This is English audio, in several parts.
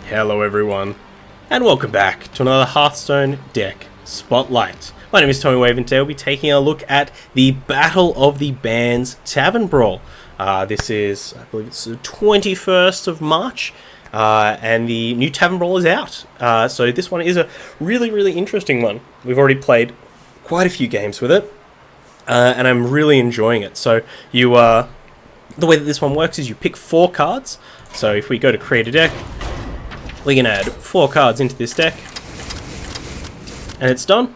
Hello everyone, and welcome back to another Hearthstone deck Spotlight. My name is Tommy Wave, and today we'll be taking a look at the Battle of the Bands Tavern Brawl. This is, I believe it's the 21st of March, and the new Tavern Brawl is out. So this one is a really interesting one. We've already played quite a few games with it, and I'm really enjoying it. So the way that this one works is you pick 4 cards. So if we go to create a deck, we can add 4 cards into this deck, and it's done.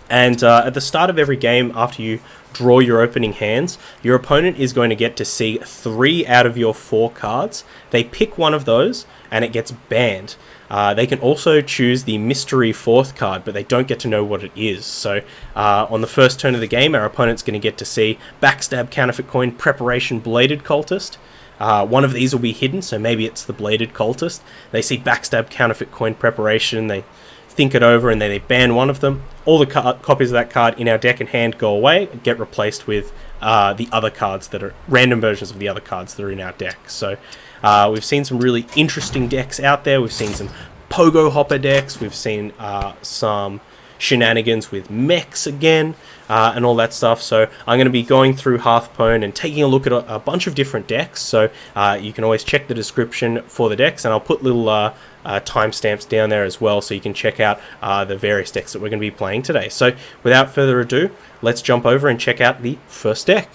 And at the start of every game, after you draw your opening hands, your opponent is going to get to see 3 out of your 4 cards. They pick one of those, and it gets banned. They can also choose the mystery 4th card, but they don't get to know what it is. So on the first turn of the game, our opponent's going to get to see Backstab, Counterfeit Coin, Preparation, Bladed Cultist. One of these will be hidden, so maybe it's the Bladed Cultist. They see Backstab, Counterfeit Coin, Preparation, they think it over, and then they ban one of them. All the copies of that card in our deck and hand go away and get replaced with the other cards that are random versions of the other cards that are in our deck. So we've seen some really interesting decks out there. We've seen some Pogo Hopper decks. We've seen some shenanigans with mechs again, and all that stuff. So I'm going to be going through Hearthstone and taking a look at a bunch of different decks. So you can always check the description for the decks, and I'll put little timestamps down there as well, so you can check out the various decks that we're going to be playing today. So without further ado, let's jump over and check out the first deck.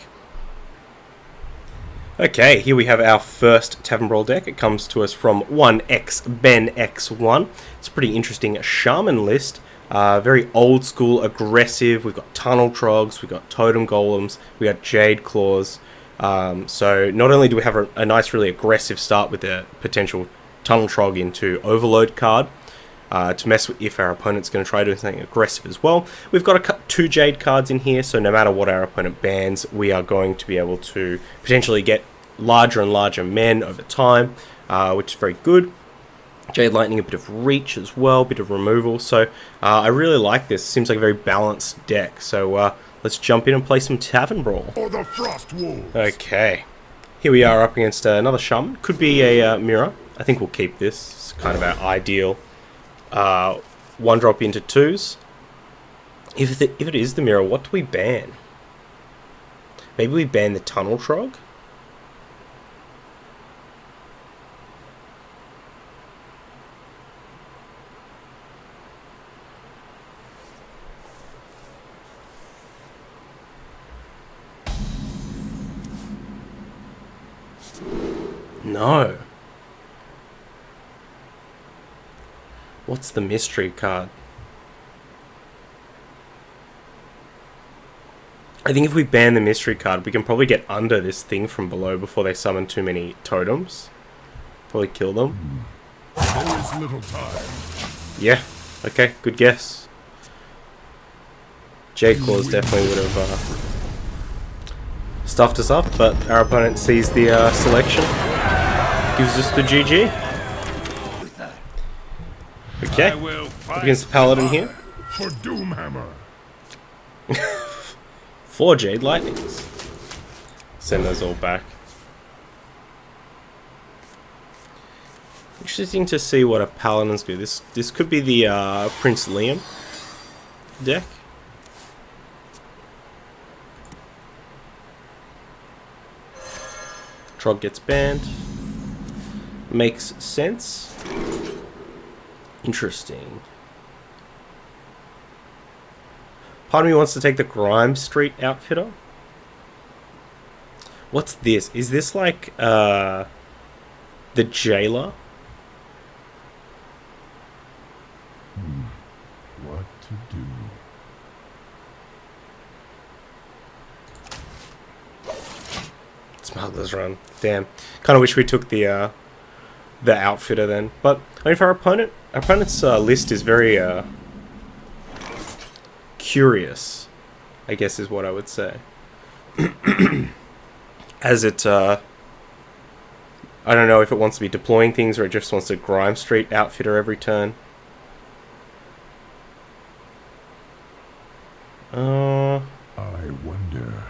Okay, here we have our first Tavern Brawl deck. It comes to us from 1xBenX1. It's a pretty interesting Shaman list. Very old school, aggressive. We've got Tunnel Trogs, we've got Totem Golems, we've got Jade Claws. So not only do we have a nice, really aggressive start with the potential Tunnel Trog into Overload card to mess with if our opponent's going to try doing something aggressive as well. We've got 2 Jade cards in here, so no matter what our opponent bans, we are going to be able to potentially get larger and larger men over time, which is very good. Jade Lightning, a bit of reach as well, a bit of removal. So I really like this. Seems like a very balanced deck. So let's jump in and play some Tavern Brawl. Or the Frost Wolves. Okay. Here we are up against another Shaman. Could be a mirror. I think we'll keep this. It's kind of our ideal 1-drop into 2s. If it is the mirror, what do we ban? Maybe we ban the Tunnel Trog? No. What's the mystery card? I think if we ban the mystery card, we can probably get under this thing from below before they summon too many totems. Probably kill them. There is little time. Yeah. Okay, good guess. Jade Claws definitely would have stuffed us up, but our opponent sees the selection. Gives us the GG. Okay, up against the Paladin here. For Doomhammer. 4 Jade Lightnings. Send those all back. Interesting to see what a Paladin's do. This could be the Prince Liam deck. Trog gets banned. Makes sense. Interesting. Part of me wants to take the Grime Street Outfitter. What's this? Is this like the Jailer? What to do? Smuggler's Run. Damn. Kind of wish we took the Outfitter then. But I mean, for our opponent's list is very curious, I guess is what I would say. As it, I don't know if it wants to be deploying things or it just wants to Grime Street Outfitter every turn. I wonder.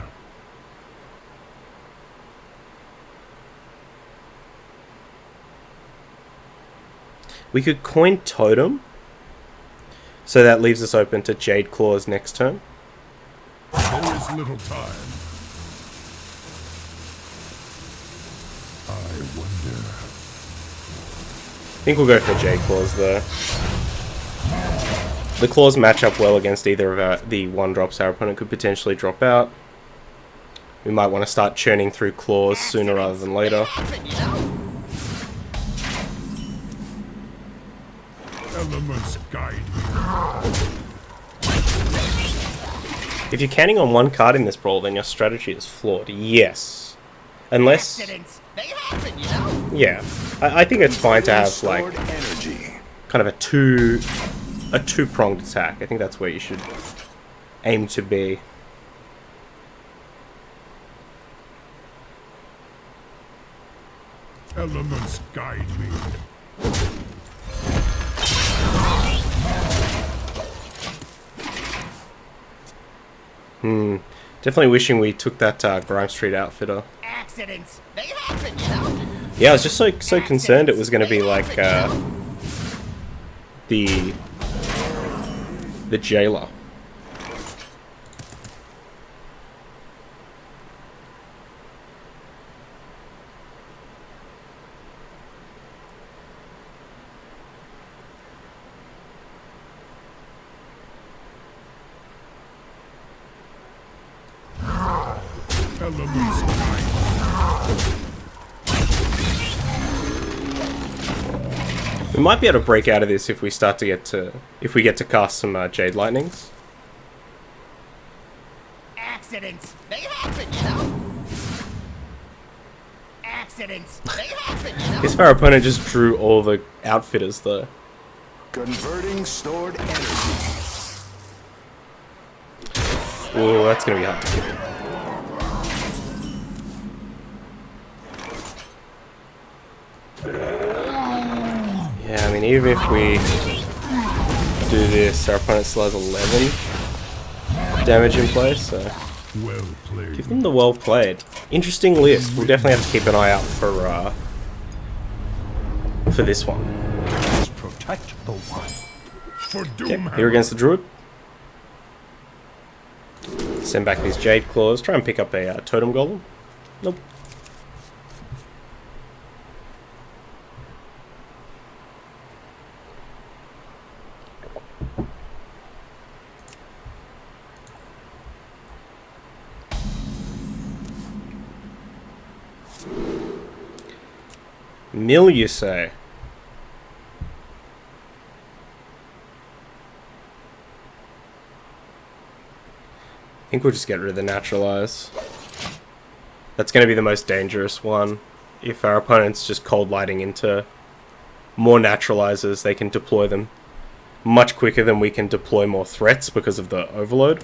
We could coin Totem. So that leaves us open to Jade Claws next turn. There is little time. I wonder. I think we'll go for Jade Claws though. The Claws match up well against either of the 1-drops our opponent could potentially drop out. We might want to start churning through Claws sooner rather than later. Elements guide me. If you're counting on one card in this brawl, then your strategy is flawed. Yes. Unless... Yeah. I think it's fine to have, like, kind of a two-pronged attack. I think that's where you should aim to be. Elements guide me. Definitely wishing we took that Grime Street Outfitter. Accidents, they happen, you know? Yeah, I was just so concerned it was going to be like the Jailer. Elements guide We might be able to break out of this if we start to get to cast some Jade Lightnings. Accidents, they happen, you know? Accidents, they happen, you know? This our opponent just drew all the outfitters though. Converting stored energy. Oh, that's gonna be hard to kill. Yeah, I mean, even if we do this, our opponent still has 11 damage in play, so well played. give them the well played. Interesting list. We'll definitely have to keep an eye out for this one. Protect the one. For doom Okay, hammer. here against the Druid. Send back these Jade Claws. Try and pick up a Totem Golem. Nope. Mill, you say? I think we'll just get rid of the Naturalize. That's going to be the most dangerous one. If our opponent's just cold lighting into more Naturalizers, they can deploy them much quicker than we can deploy more threats because of the overload.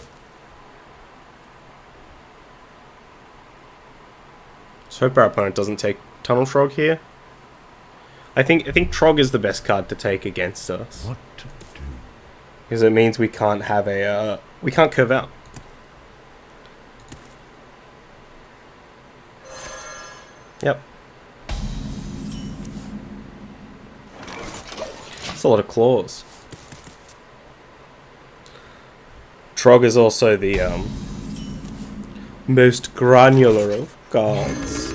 Let's hope our opponent doesn't take Tunnel Trog here. I think Trog is the best card to take against us. What to do? Because it means we can't have a we can't curve out. Yep. That's a lot of claws. Trog is also the most granular of cards.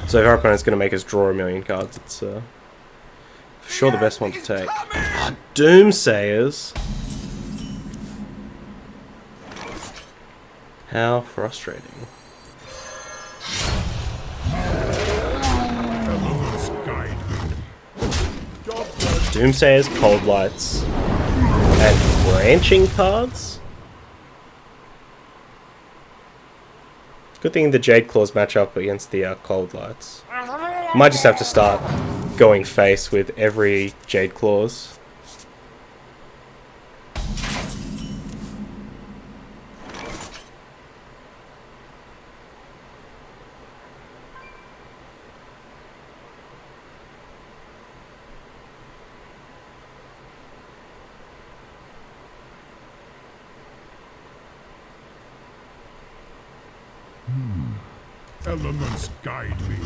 So if our opponent's going to make us draw a million cards, it's for sure the best one to take. Oh, Doomsayers! How frustrating. Elements guide me. Doomsayers, Cold Lights, and branching cards? Good thing the Jade Claws match up against the Cold Lights. Might just have to start going face with every Jade Claws. Elements guide me.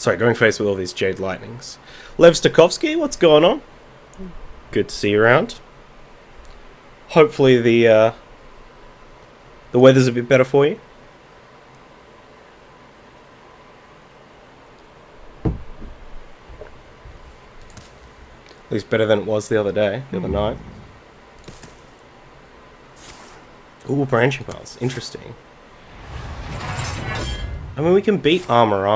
Sorry, going face with all these Jade Lightnings. Lev Stakovsky, what's going on? Good to see you around. Hopefully the weather's a bit better for you. At least better than it was the other day, the other night. Ooh, branching paths. Interesting. I mean, we can beat armor.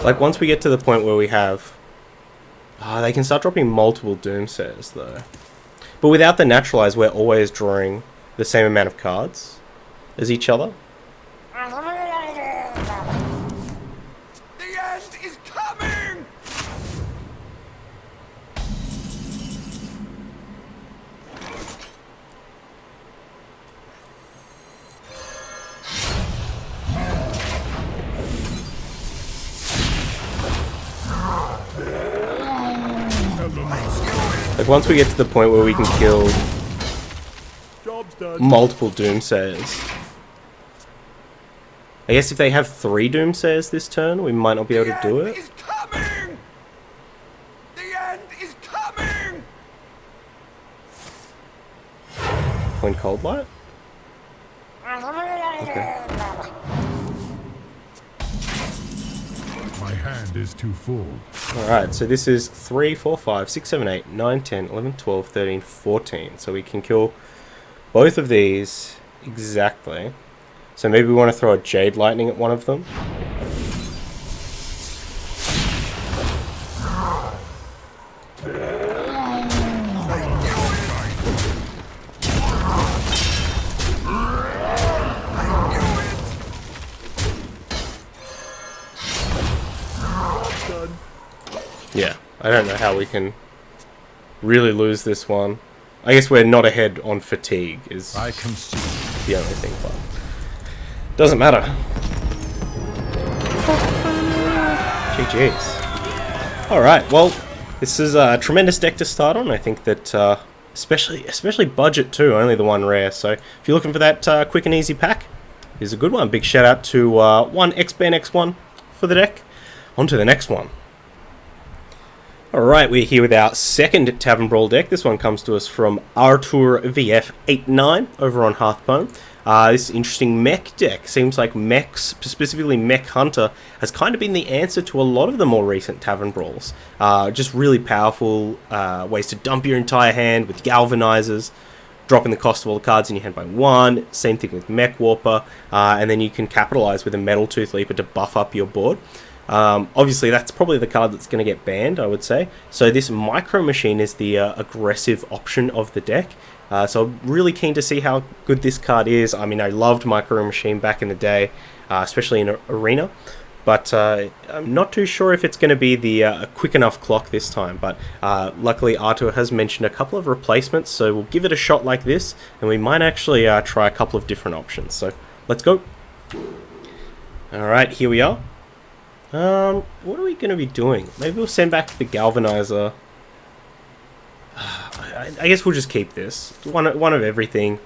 Like, once we get to the point where we have... they can start dropping multiple Doomsayers, though. But without the Naturalize, we're always drawing the same amount of cards as each other. The end is coming! Like, once we get to the point where we can kill Job's done. multiple Doomsayers. I guess if they have 3 Doomsayers this turn, we might not be able to do it. The end is coming! The end is coming! Point Cold Light? Okay. My hand is too full. Alright, so this is 3, 4, 5, 6, 7, 8, 9, 10, 11, 12, 13, 14. So we can kill both of these exactly. So maybe we want to throw a Jade Lightning at one of them. Yeah, I don't know how we can really lose this one. I guess we're not ahead on fatigue is I concede. the only thing, but doesn't matter. GG's. Alright, well, this is a tremendous deck to start on. I think that, especially budget too, only the one rare. So if you're looking for that quick and easy pack, here's a good one. Big shout out to one XBNX1 for the deck. On to the next one. Alright, we're here with our second Tavern Brawl deck. This one comes to us from Artur VF89 over on Hearthstone. This interesting mech deck. Seems like mechs, specifically Mech Hunter, has kind of been the answer to a lot of the more recent Tavern Brawls. Just really powerful ways to dump your entire hand with Galvanizers, dropping the cost of all the cards in your hand by 1. Same thing with Mech Warper, and then you can capitalize with a Metal Tooth Leaper to buff up your board. Obviously, that's probably the card that's going to get banned, I would say. So this Micro Machine is the aggressive option of the deck. So I'm really keen to see how good this card is. I mean, I loved Micro Machine back in the day, especially in Arena. But I'm not too sure if it's going to be the quick enough clock this time. But luckily, Artur has mentioned a couple of replacements. So we'll give it a shot like this. And we might actually try a couple of different options. So let's go. Alright, here we are. What are we going to be doing? Maybe we'll send back the Galvanizer. I guess we'll just keep this. One of everything.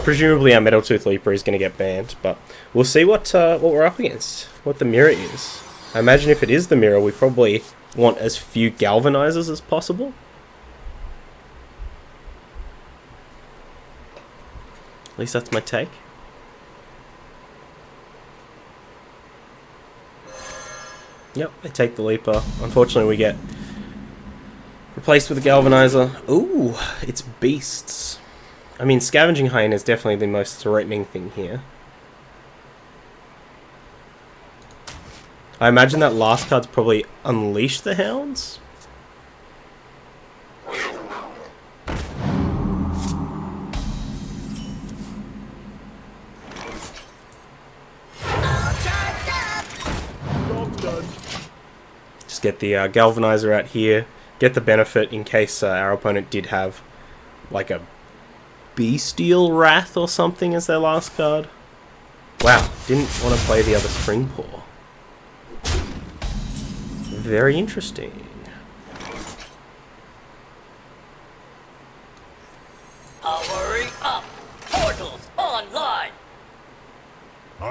Presumably our Metal Tooth Leaper is going to get banned, but we'll see what we're up against. What the mirror is. I imagine if it is the mirror, we probably want as few Galvanizers as possible. At least that's my take. Yep, I take the Leaper. Unfortunately, we get replaced with a Galvanizer. Ooh, it's Beasts. I mean, Scavenging Hyena is definitely the most threatening thing here. I imagine that last card's probably Unleash the Hounds. Just get the Galvanizer out here. Get the benefit in case our opponent did have like a Bestial Wrath or something as their last card. Wow, didn't want to play the other Spring Paw. Very interesting.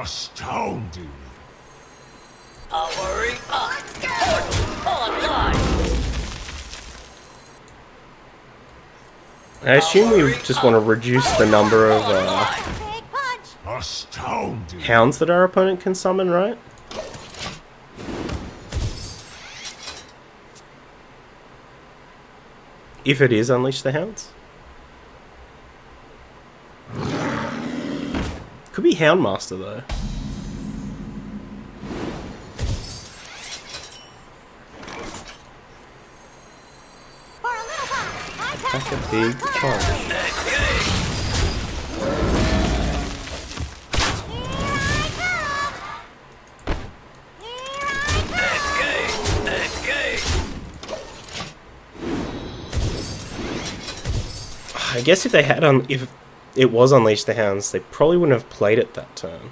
Astounding. Hurry up! Portal online! I assume we just want to reduce the number of Astounding. hounds that our opponent can summon, right? If it is Unleash the Hounds. Could be Houndmaster though. That's a big punch. I guess if they had if it was Unleash the Hounds, they probably wouldn't have played it that turn.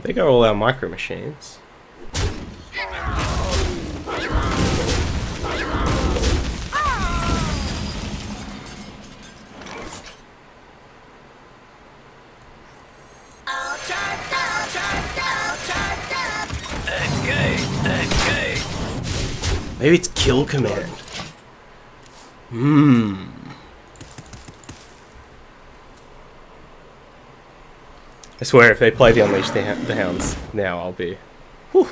They got all our micro machines. Maybe it's Kill Command. I swear, if they play the Unleash the Hounds now, I'll be... Whew.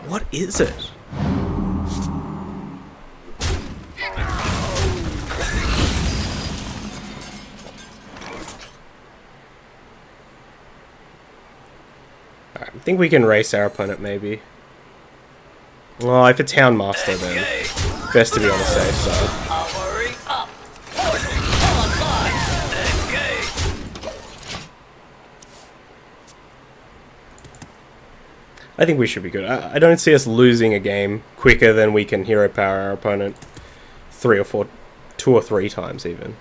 What is it? Alright, I think we can race our opponent, maybe. Well, if it's Houndmaster, then best to be on the safe side. Hurry up! Portal online! I think we should be good. I don't see us losing a game quicker than we can hero power our opponent 2 or 3 times even.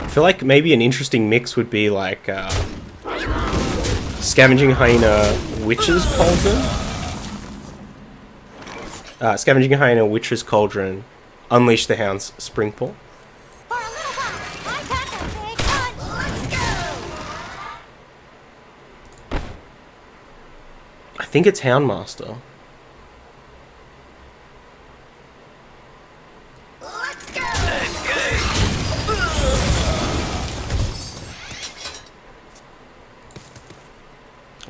I feel like maybe an interesting mix would be like Scavenging Hyena Witch's Cauldron. Scavenging Hyena Witch's Cauldron, Unleash the Hounds Springpool. I think it's Houndmaster.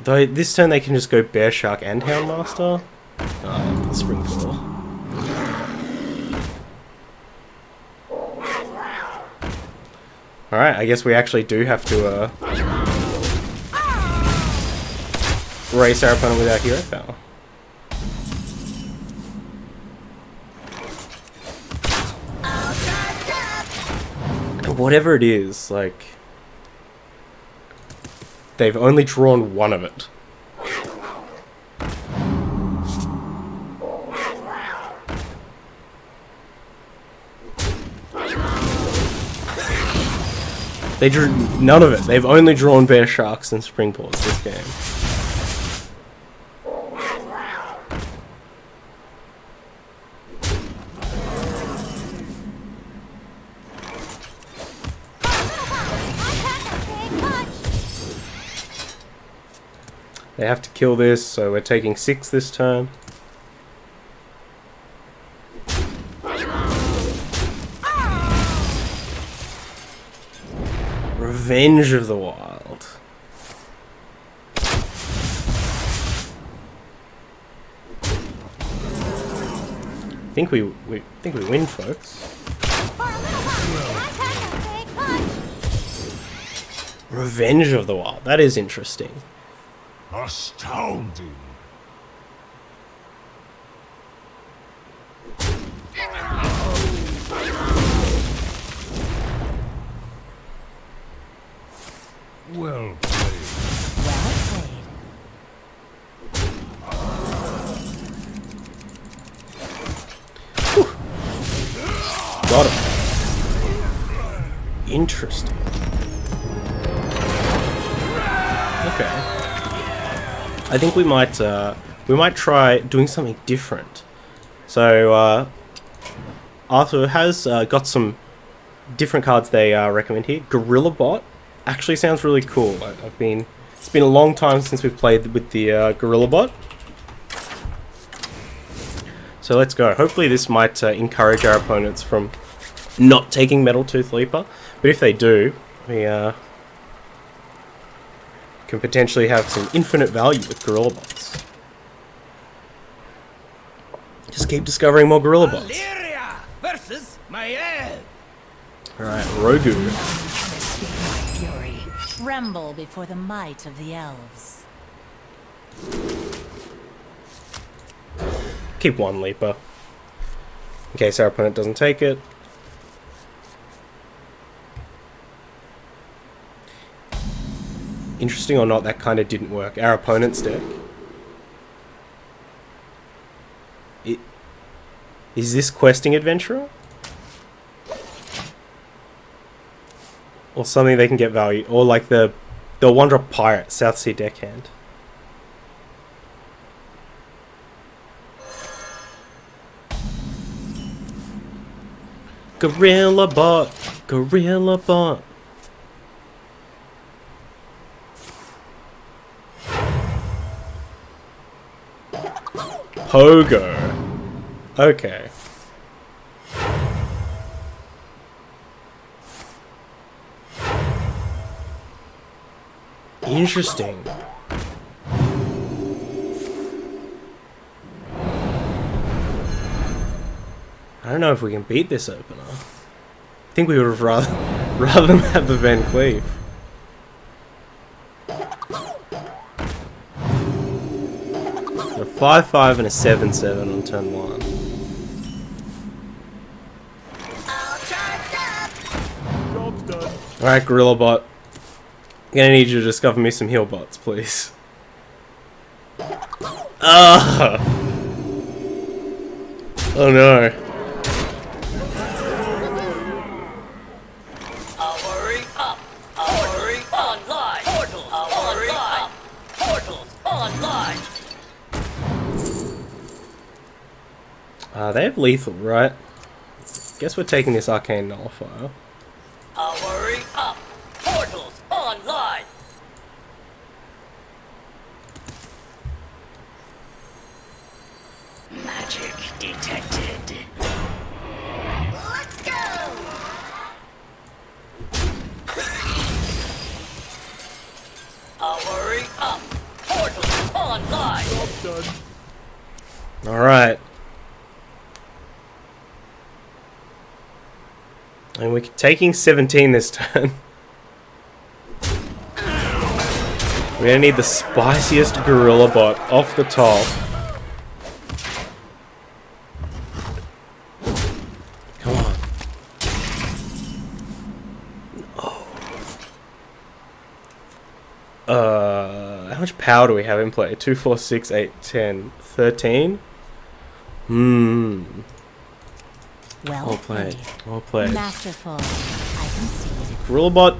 Though this turn they can just go Bear Shark and Houndmaster. Springpool. Alright, I guess we actually do have to race our opponent with our hero power. And whatever it is, like... they've only drawn one of it. They drew none of it. They've only drawn Bear Sharks and Springpools this game. They have to kill this, so we're taking 6 this turn. Revenge of the Wild. I think we win, folks. Revenge of the Wild. That is interesting. Astounding. Well played. Got him. Interesting. Okay. I think we might try doing something different. So Arthur has got some different cards they recommend here. Gorilla Bot actually sounds really cool. It's been a long time since we've played with the Gorilla Bot. So let's go. Hopefully this might encourage our opponents from not taking Metal Tooth Leaper. But if they do, we can potentially have some infinite value with Gorilla Bots. Just keep discovering more Gorilla Bots. Valyria versus my elf. Alright, Rogu. Fury, tremble before the might of the elves. Keep one Leaper. In case our opponent doesn't take it. Interesting or not, that kind of didn't work. Our opponent's deck. Is this Questing Adventurer? Or something they can get value. Or like the 1-drop Pirate, South Sea Deckhand. Gorilla Bot! Gorilla Bot! Pogo. Okay. Interesting. I don't know if we can beat this opener. I think we would have rather than have the Van Cleef. A 5-5 and a 7-7 on turn 1. Job's done. Alright, Gorilla Bot. I'm gonna need you to discover me some heal bots, please. Ah! Oh no. Hurry up! Hurry online! Portals online! Portals online! They have lethal, right? Guess we're taking this Arcane Nullifier. Hurry up! Portals online! Magic detected. Let's go! Hurry up! Portals online! Job's done. Alright. And we're taking 17 this turn. We're gonna need the spiciest Gorilla Bot off the top. Come on. How much power do we have in play? 2, 4, 6, 8, 10, 13? Well Well played. Well played. Masterful. I concede. Gorilla Bot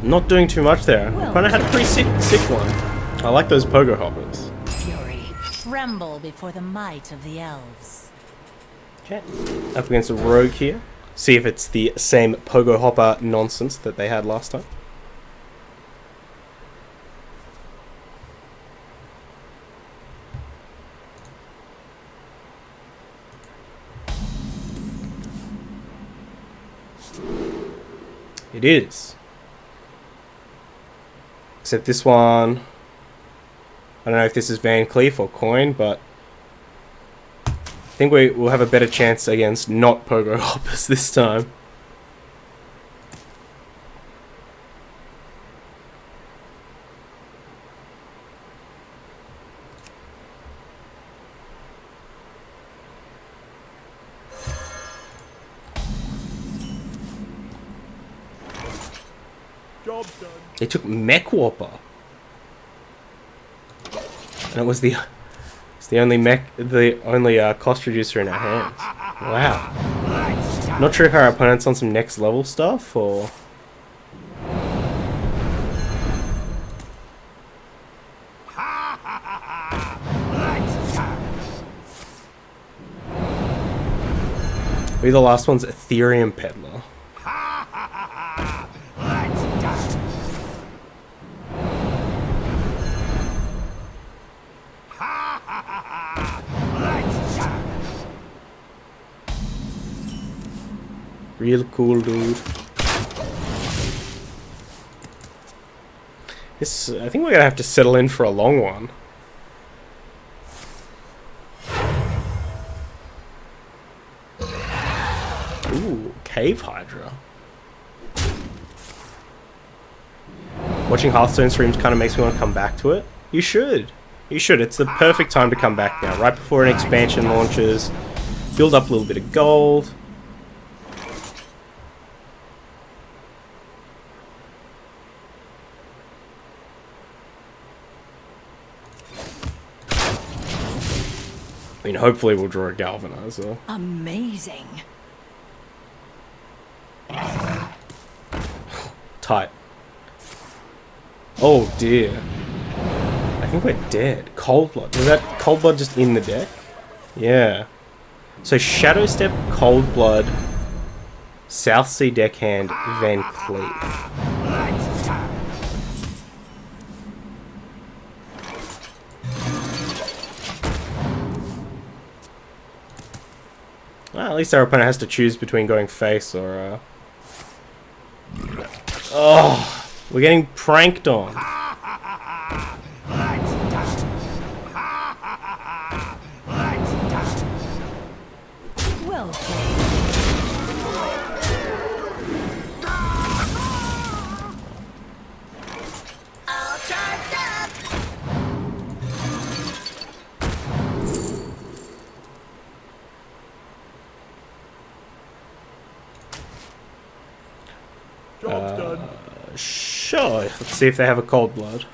not doing too much there. Well Kinda had a pretty sick one. I like those pogo hoppers. Fury, tremble before the might of the elves. Okay. Up against a rogue here. See if it's the same pogo hopper nonsense that they had last time. It is. Except this one, I don't know if this is Van Cleef or Coin, but I think we will have a better chance against not pogo hoppers this time. Job's done. They took Mech Warper, and it was the only cost reducer in our hands. Wow. Not sure if our opponent's on some next level stuff or. Maybe the last one's Ethereum Peddler. Real cool dude. This, I think we're gonna have to settle in for a long one. Ooh, Cave Hydra. Watching Hearthstone streams kind of makes me want to come back to it. You should. You should. It's the perfect time to come back now, right before an expansion launches. Build up a little bit of gold. I mean, hopefully we'll draw a Galvanizer. Amazing. Tight. Oh dear. I think we're dead. Cold Blood. Was that Cold Blood just in the deck? Yeah. So Shadow Step, Cold Blood, South Sea Deckhand, Van Cleef. Well, at least our opponent has to choose between going face or... Oh, we're getting pranked on. Well played. All charged up. Job's done. Sure, let's see if they have a Cold Blood.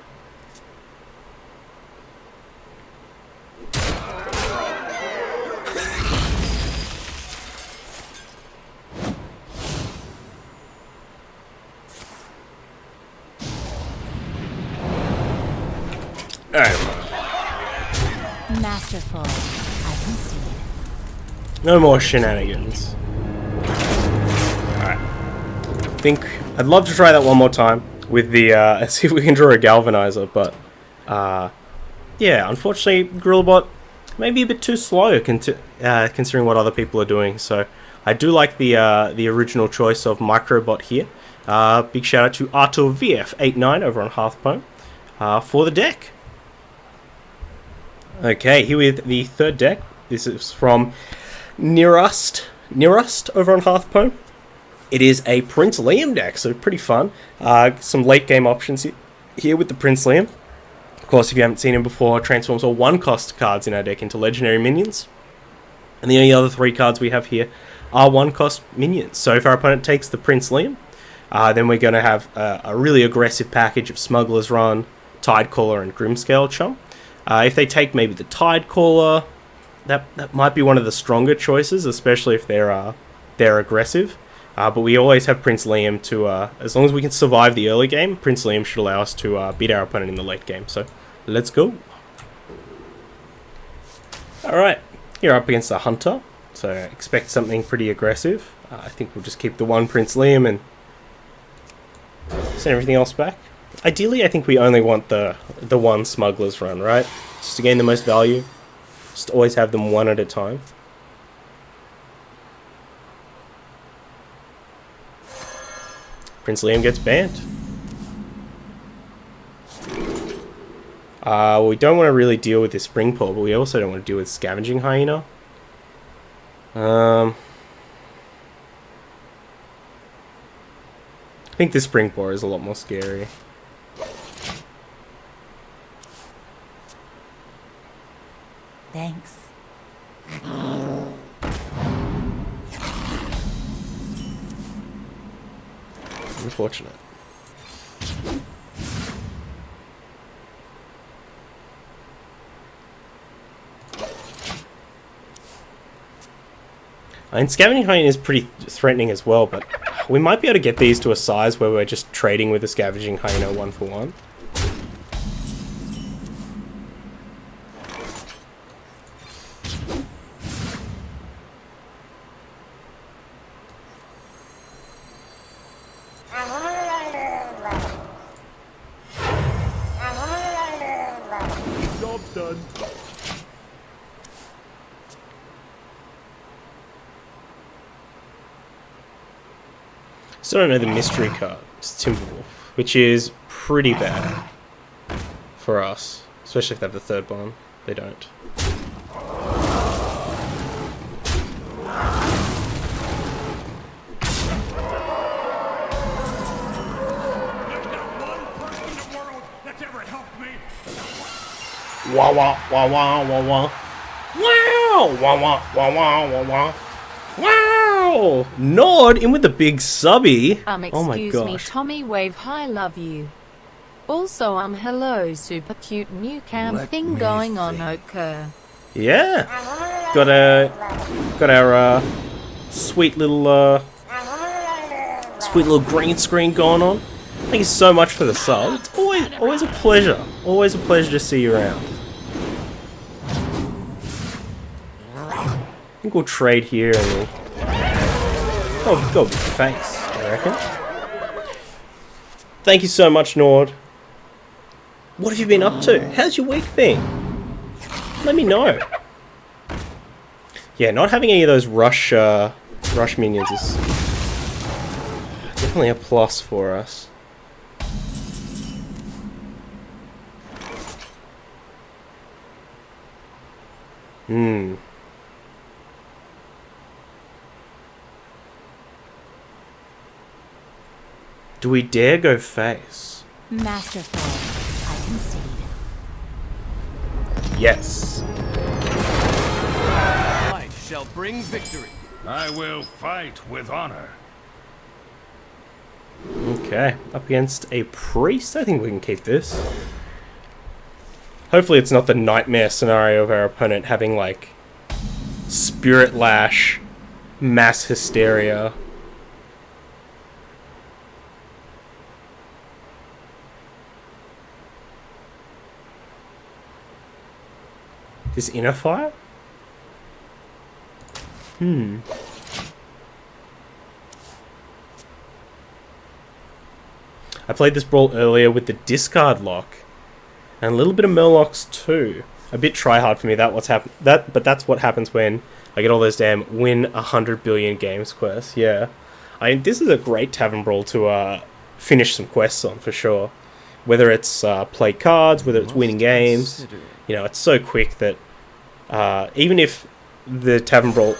Alright. Masterful. I can see it. No more shenanigans. Alright. I think I'd love to try that one more time with the see if we can draw a Galvanizer, but yeah, unfortunately Gorillabot may be a bit too slow considering what other people are doing. So I do like the original choice of Microbot here. Big shout out to Artur VF89 over on Hearthstone for the deck. Okay, here with the third deck. This is from NiRaSt over on Hearthstone. It is a Prince Liam deck, so pretty fun. Some late game options here with the Prince Liam. Of course, if you haven't seen him before, transforms all 1-cost cards in our deck into legendary minions. And the only other 3 cards we have here are 1-cost minions. So if our opponent takes the Prince Liam, then we're going to have a really aggressive package of Smuggler's Run, Tidecaller, and Grimscale Chum. If they take maybe the Tidecaller, that might be one of the stronger choices, especially if they're aggressive. But we always have Prince Liam to, as long as we can survive the early game, Prince Liam should allow us to beat our opponent in the late game. So let's go. Alright, you're up against a Hunter, so expect something pretty aggressive. I think we'll just keep the one Prince Liam and send everything else back. Ideally, I think we only want the one Smuggler's Run, right? Just to gain the most value. Just always have them one at a time. Prince Liam gets banned. We don't want to really deal with this Spring Paw, but we also don't want to deal with Scavenging Hyena. I think this Spring Paw is a lot more scary. Thanks. Unfortunate. And Scavenging Hyena is pretty threatening as well, but we might be able to get these to a size where we're just trading with the Scavenging Hyena 1-for-1. Job's done. Still don't know the mystery card. It's Timberwolf, which is pretty bad for us, especially if they have the third bond. They don't. Wah wah wah wah wah wah. Wow! Wah wah wah wah wah wah. Wow! Nord in with the big subby. Oh my Excuse me, gosh. Tommy Wave, hi, love you. Also, hello, super cute new cam Let thing me going on, think. okay. Yeah. Got our sweet little green screen going on. Thank you so much for the sub. It's always a pleasure. Always a pleasure to see you around. I think we'll trade here and we'll go big face, I reckon. Thank you so much, Nord. What have you been up to? How's your week been? Let me know. Yeah, not having any of those rush minions is definitely a plus for us. Do we dare go face? Masterful, I concede. Yes. I shall bring victory. I will fight with honor. Okay, up against a priest. I think we can keep this. Hopefully it's not the nightmare scenario of our opponent having, like, Spirit Lash, mass hysteria. This inner fire? I played this brawl earlier with the discard lock and a little bit of Murlocs too. A bit try hard for me. But that's what happens when I get all those damn win 100 billion games quests. Yeah, this is a great Tavern Brawl to finish some quests on for sure. Whether it's play cards, whether it's winning games, you know, it's so quick that even if the Tavern Brawl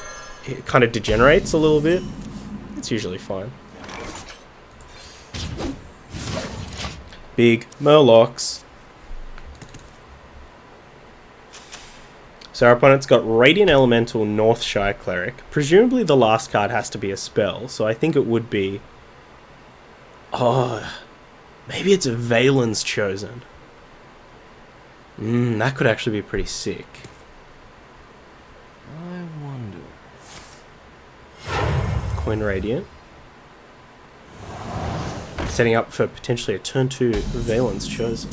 kind of degenerates a little bit, it's usually fine. Big Murlocs. So our opponent's got Radiant Elemental Northshire Cleric. Presumably the last card has to be a spell, so I think it would be... Oh, maybe it's a Valen's Chosen. That could actually be pretty sick. I wonder. Coin Radiant. Setting up for potentially a turn 2 Valen's Chosen.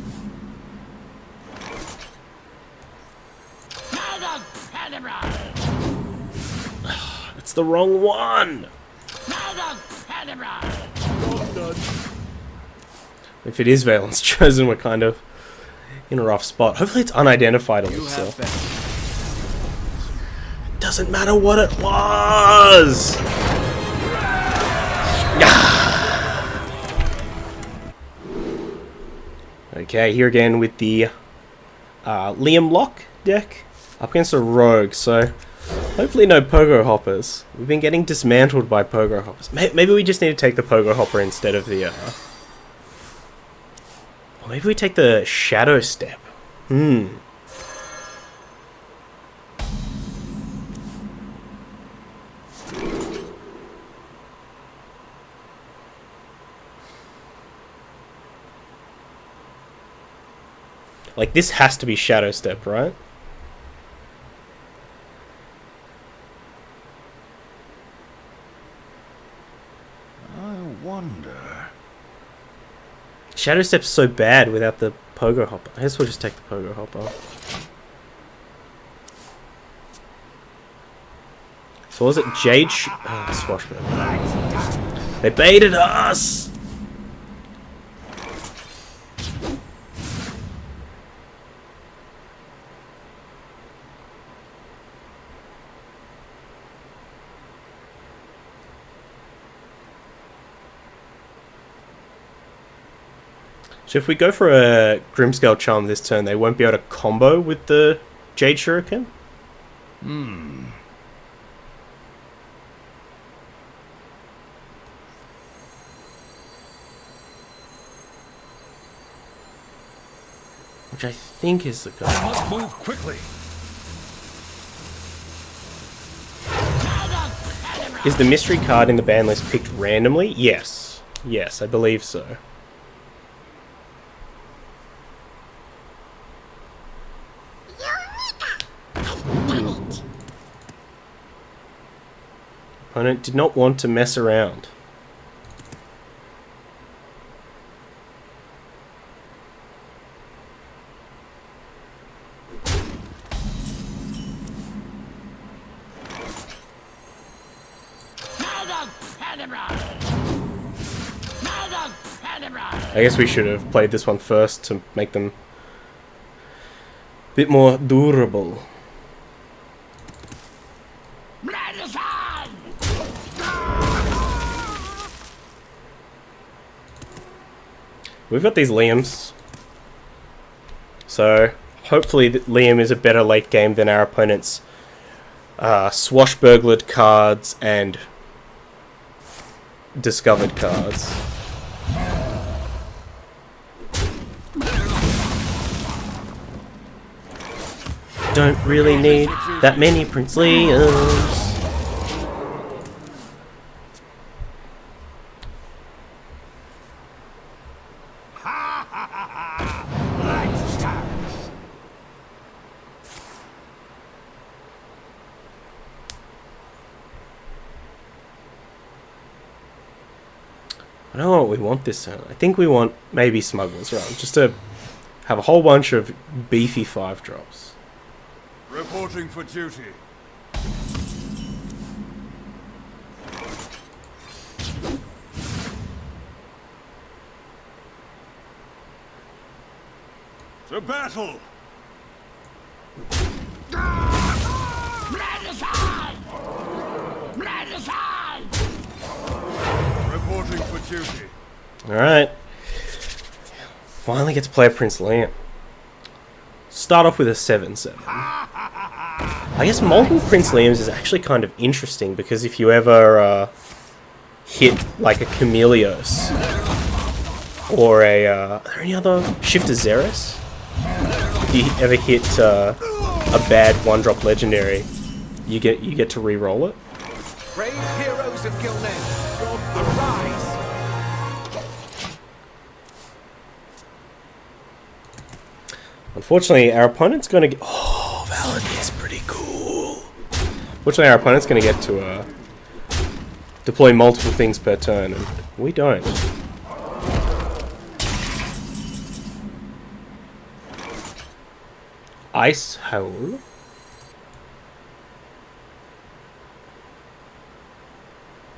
It's the wrong one! If it is Valen's Chosen, we're kind of in a rough spot. Hopefully it's unidentified on You this have been. Doesn't matter what it was! Okay, here again with the Liam Lock deck up against a Rogue, so hopefully no Pogo Hoppers. We've been getting dismantled by Pogo Hoppers. Maybe we just need to take the Pogo Hopper instead of the... Or maybe we take the Shadow Step. Like, this has to be Shadow Step, right? wonder. Shadow Step's so bad without the pogo hopper. I guess we'll just take the pogo hopper. So was it Jade Swashbuckler? They baited us! So if we go for a Grimscale Charm this turn, they won't be able to combo with the Jade Shuriken? Which I think is the goal. Must move quickly. Is the mystery card in the ban list picked randomly? Yes. Yes, I believe so. Opponent did not want to mess around. I guess we should have played this one first to make them a bit more durable. We've got these Liams, so hopefully Liam is a better late game than our opponent's swashburglared cards and discovered cards. Don't really need that many Prince Liams. I don't know what we want this turn. I think we want maybe Smuggler's Run, just to have a whole bunch of beefy 5-drops. Reporting for duty. To battle! Reporting for duty. Alright. Finally get to play a Prince Liam. Start off with a 7/7. I guess multiple Prince Liams is actually kind of interesting because if you ever hit like a Chameleos or a are there any other Shifter Xeris? If you ever hit a bad 1-drop legendary, you get to re-roll it. Brave heroes of Gilnet, arise! Unfortunately, our opponent's going to get... Oh, Paladin's pretty cool. Unfortunately, our opponent's going to get to deploy multiple things per turn, and we don't. Ice Howl.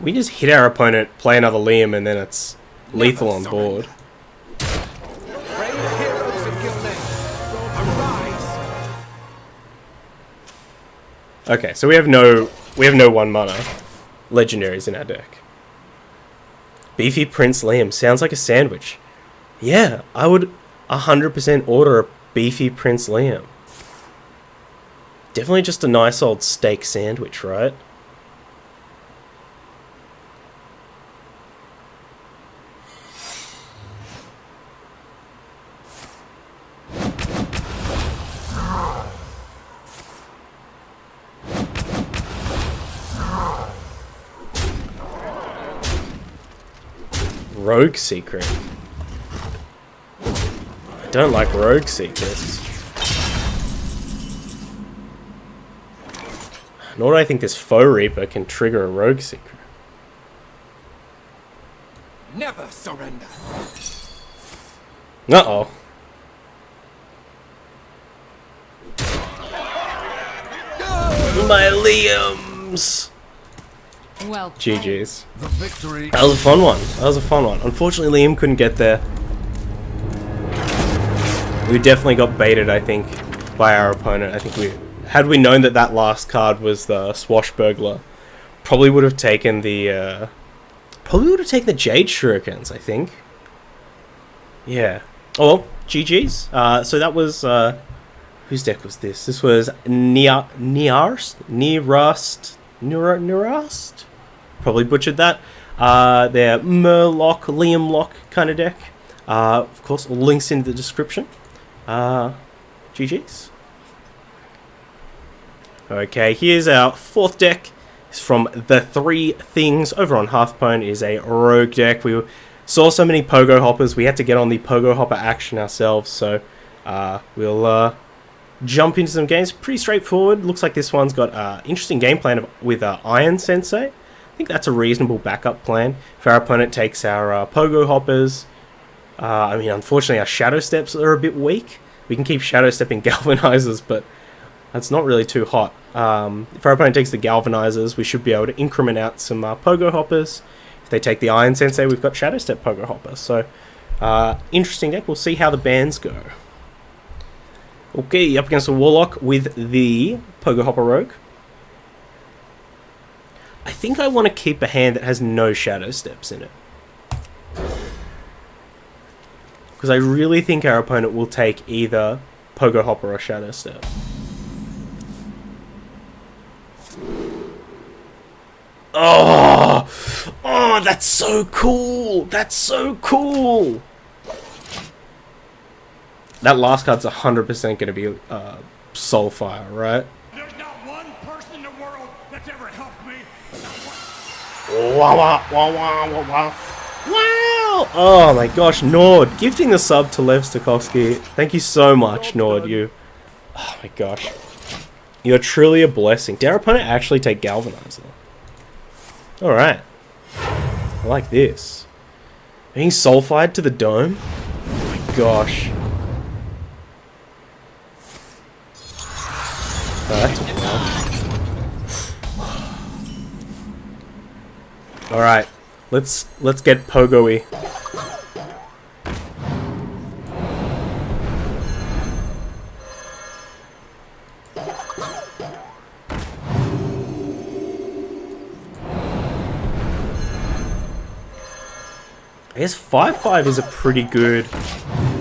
We just hit our opponent, play another Liam, and then it's lethal on board. Brave heroes of Gilnet, arise! Okay, so we have no 1-mana legendaries in our deck. Beefy Prince Liam sounds like a sandwich. Yeah, I would 100% order a beefy Prince Liam. Definitely just a nice old steak sandwich, right? Rogue Secret. I don't like Rogue Secrets. Nor do I think this Foe Reaper can trigger a Rogue Secret. never surrender. Uh-oh. My Liams! Well, GG's. The victory. That was a fun one. That was a fun one. Unfortunately, Liam couldn't get there. We definitely got baited, I think, by our opponent. I think had we known that that last card was the Swashbuckler, probably would have taken the Jade Shurikens, I think. Yeah. Oh well, GG's. So that was whose deck was this? This was NiRaSt. Probably butchered that. Their Murloc, Liam Lock kind of deck. Of course, links in the description. GG's. Okay, here's our fourth deck. It's from The3Things over on Hearthstone. It is a rogue deck. We saw so many pogo hoppers, we had to get on the pogo hopper action ourselves. So we'll jump into some games. Pretty straightforward. Looks like this one's got interesting game plan with Iron Sensei. I think that's a reasonable backup plan. If our opponent takes our pogo hoppers, I mean, unfortunately, our shadow steps are a bit weak. We can keep shadow stepping galvanizers, but that's not really too hot. If our opponent takes the galvanizers, we should be able to increment out some pogo hoppers. If they take the Iron Sensei, we've got shadow step pogo hoppers. So, interesting deck. We'll see how the bands go. Okay, up against a Warlock with the pogo hopper rogue. I think I want to keep a hand that has no shadow steps in it, because I really think our opponent will take either pogo hopper or shadow step. Oh, that's so cool! That's so cool! That last card's 100% going to be Soulfire, right? There's not one person in the world that's ever helped me. Wow, wow, wow, wow, wow, wow. Wow! Oh my gosh, Nord, gifting the sub to Lev Stokowski. Thank you so much, Nord. Oh my gosh. You're truly a blessing. Did our opponent actually take Galvanizer? Alright. I like this. Being Soulfired to the dome? Oh my gosh. Oh, that took a while. Alright. Let's get pogo-y. I guess 5/5 is a pretty good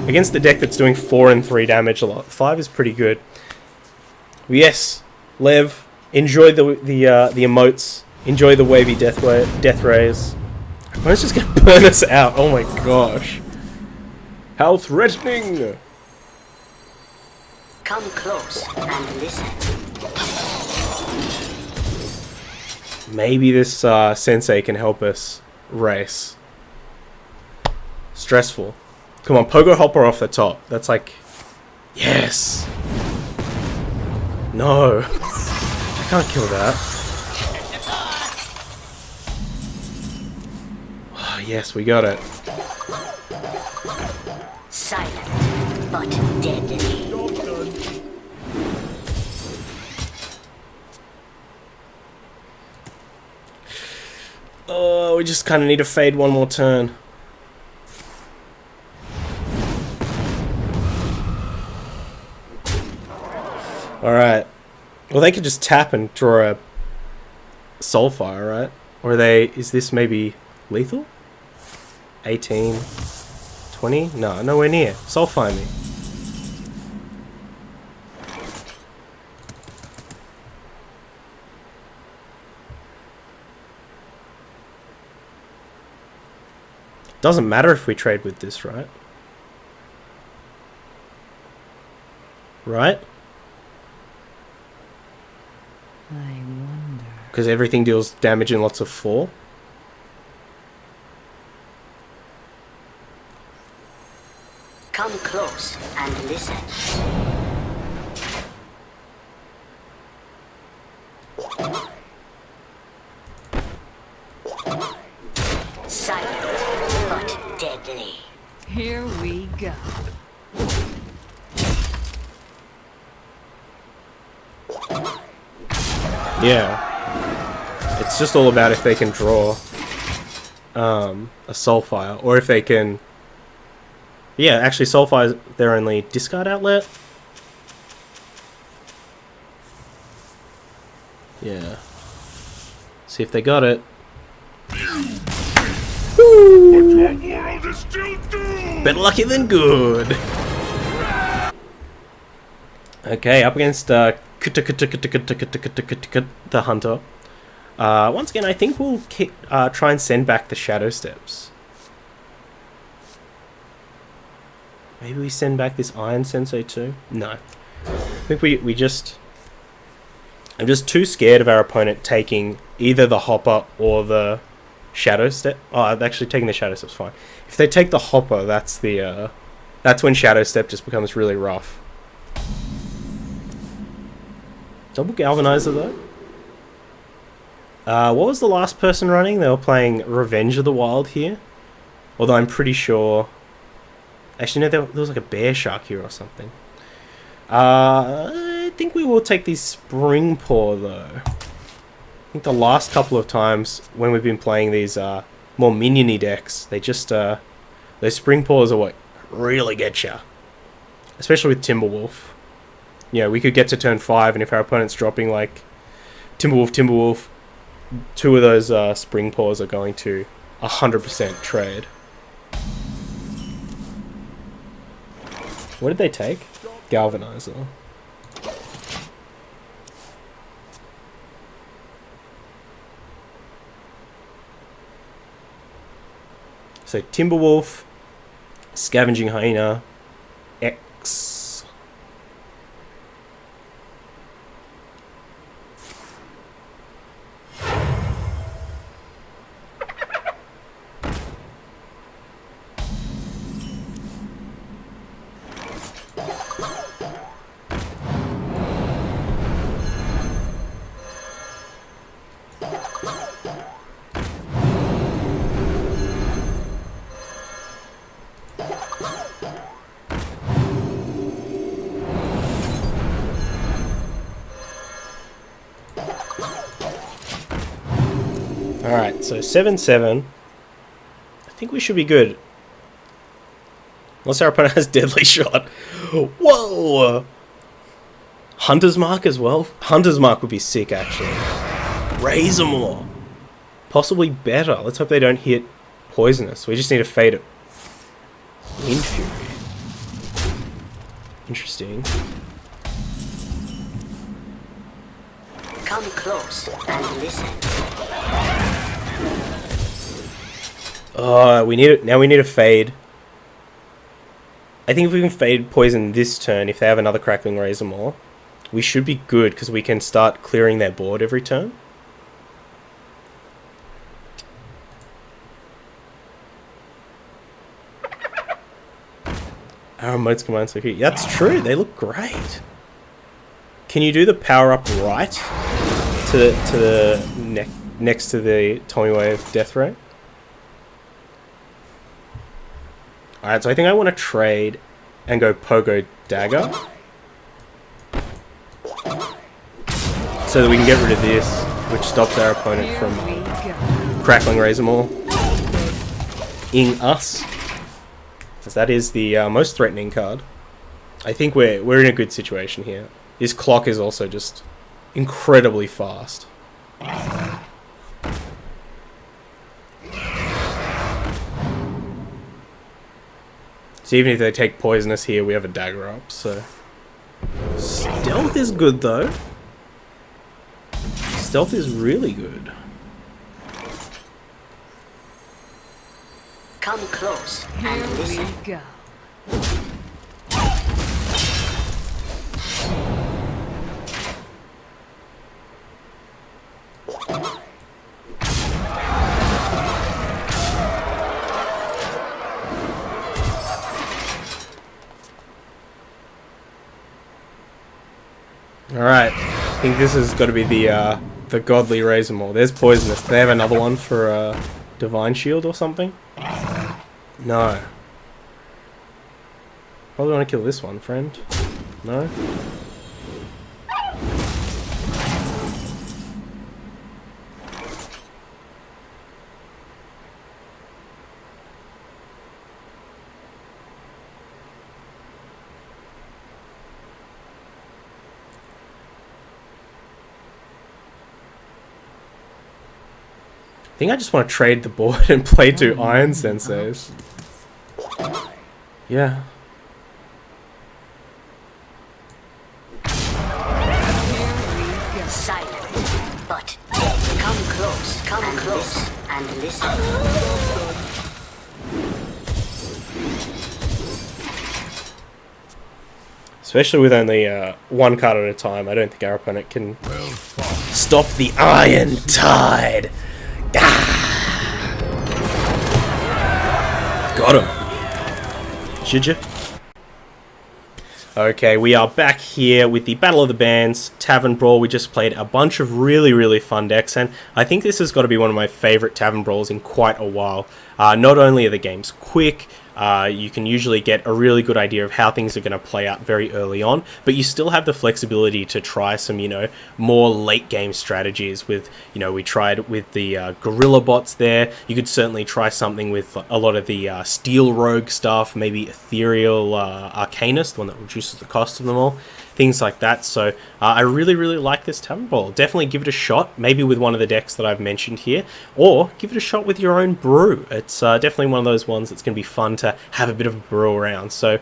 against the deck that's doing 4 and 3 damage a lot. 5 is pretty good. Yes, Lev, enjoy the emotes. Enjoy the wavy death rays. It's just gonna burn us out. Oh my gosh. How threatening! Come close and listen. Maybe this sensei can help us race. Stressful. Come on, pogo hopper off the top. That's like... Yes! No. I can't kill that. Oh, yes, we got it. Silent, but deadly. Oh, we just kind of need to fade one more turn. Alright. Well, they could just tap and draw a Soulfire, right? Or are they... Is this maybe lethal? 18... 20? No, nowhere near. Soulfire me. Doesn't matter if we trade with this, right? Right? I wonder. Because everything deals damage in lots of 4. Come close and listen. Silent, deadly. Here we go. Yeah. It's just all about if they can draw a Soulfire, or if they can... Yeah, actually Soulfire is their only discard outlet. Yeah. See if they got it. Your world is still doomed! Better lucky than good. Okay, up against the Hunter. Once again, I think we'll try and send back the Shadow Steps. Maybe we send back this Iron Sensei too? No. I think we just... I'm just too scared of our opponent taking either the Hopper or the Shadow Step. Oh, actually taking the Shadow Step's fine. If they take the Hopper, that's the that's when Shadow Step just becomes really rough. Double Galvanizer though. What was the last person running? They were playing Revenge of the Wild here. Although I'm pretty sure... Actually no, there was like a Bear Shark here or something. I think we will take the Spring Paw though. I think the last couple of times when we've been playing these more minion-y decks, they just those Spring Paws are what really get ya. Especially with Timberwolf. You know, we could get to turn 5 and if our opponent's dropping like Timberwolf, 2 of those Spring Paws are going to 100% trade. What did they take? Galvanizer. So Timberwolf, Scavenging Hyena, X. Alright, so 7-7. I think we should be good. Unless our opponent has Deadly Shot. Whoa! Hunter's Mark as well? Hunter's Mark would be sick, actually. Razormaw. Possibly better. Let's hope they don't hit Poisonous. We just need to fade it. Wind Fury. Interesting. Come close and listen. We need it. Now we need a fade. I think if we can fade Poison this turn, if they have another Crackling Razormaw, we should be good because we can start clearing their board every turn. Our emotes combine so cute. That's true. They look great. Can you do the power up right to the next to the Tommy Wave Death Ray? Alright, so I think I want to trade and go Pogo Dagger so that we can get rid of this, which stops our opponent from Crackling Razormaw ing us, because that is the most threatening card. I think we're in a good situation here. This clock is also just incredibly fast. So even if they take Poisonous here, we have a Dagger up, so... Stealth is good, though. Stealth is really good. Come close and listen. Go. Alright, I think this has got to be the Godly Razormaw. There's Poisonous. They have another one for Divine Shield or something. No. Probably want to kill this one, friend. No? I think I just want to trade the board and play 2 Iron Senseis. Yeah. Silent. But come close and listen. Especially with only 1 card at a time, I don't think our opponent can stop the Iron Tide. Got him. Should you? Okay, we are back here with the Battle of the Bands, Tavern Brawl. We just played a bunch of really fun decks, and I think this has got to be one of my favourite Tavern Brawls in quite a while. Not only are the games quick, you can usually get a really good idea of how things are going to play out very early on, but you still have the flexibility to try some, more late game strategies with, we tried with the Gorilla bots there. You could certainly try something with a lot of the Steel Rogue stuff, maybe Ethereal Arcanist, the one that reduces the cost of them all. Things like that. So I really like this Tavern Brawl. Definitely give it a shot, maybe with one of the decks that I've mentioned here, or give it a shot with your own brew. It's definitely one of those ones that's going to be fun to have a bit of a brew around. So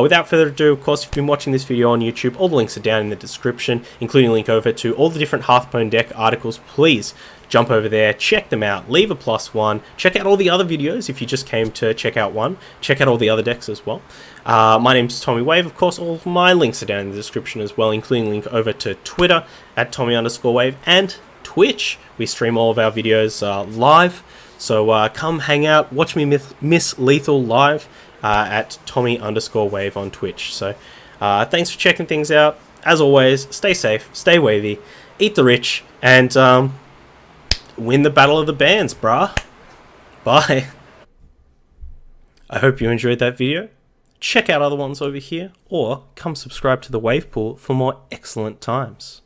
without further ado, of course, if you've been watching this video on YouTube, all the links are down in the description, including a link over to all the different Hearthstone deck articles. Please jump over there, check them out, leave a +1, check out all the other videos if you just came to check out one, check out all the other decks as well. My name's Tommy Wave, of course, all of my links are down in the description as well, including a link over to Twitter at Tommy_Wave and Twitch. We stream all of our videos live, so come hang out, watch me miss Lethal live at Tommy_Wave on Twitch. So thanks for checking things out. As always, stay safe, stay wavy, eat the rich, and win the Battle of the Bands, brah. Bye. I hope you enjoyed that video. Check out other ones over here, or come subscribe to the Wave Pool for more excellent times.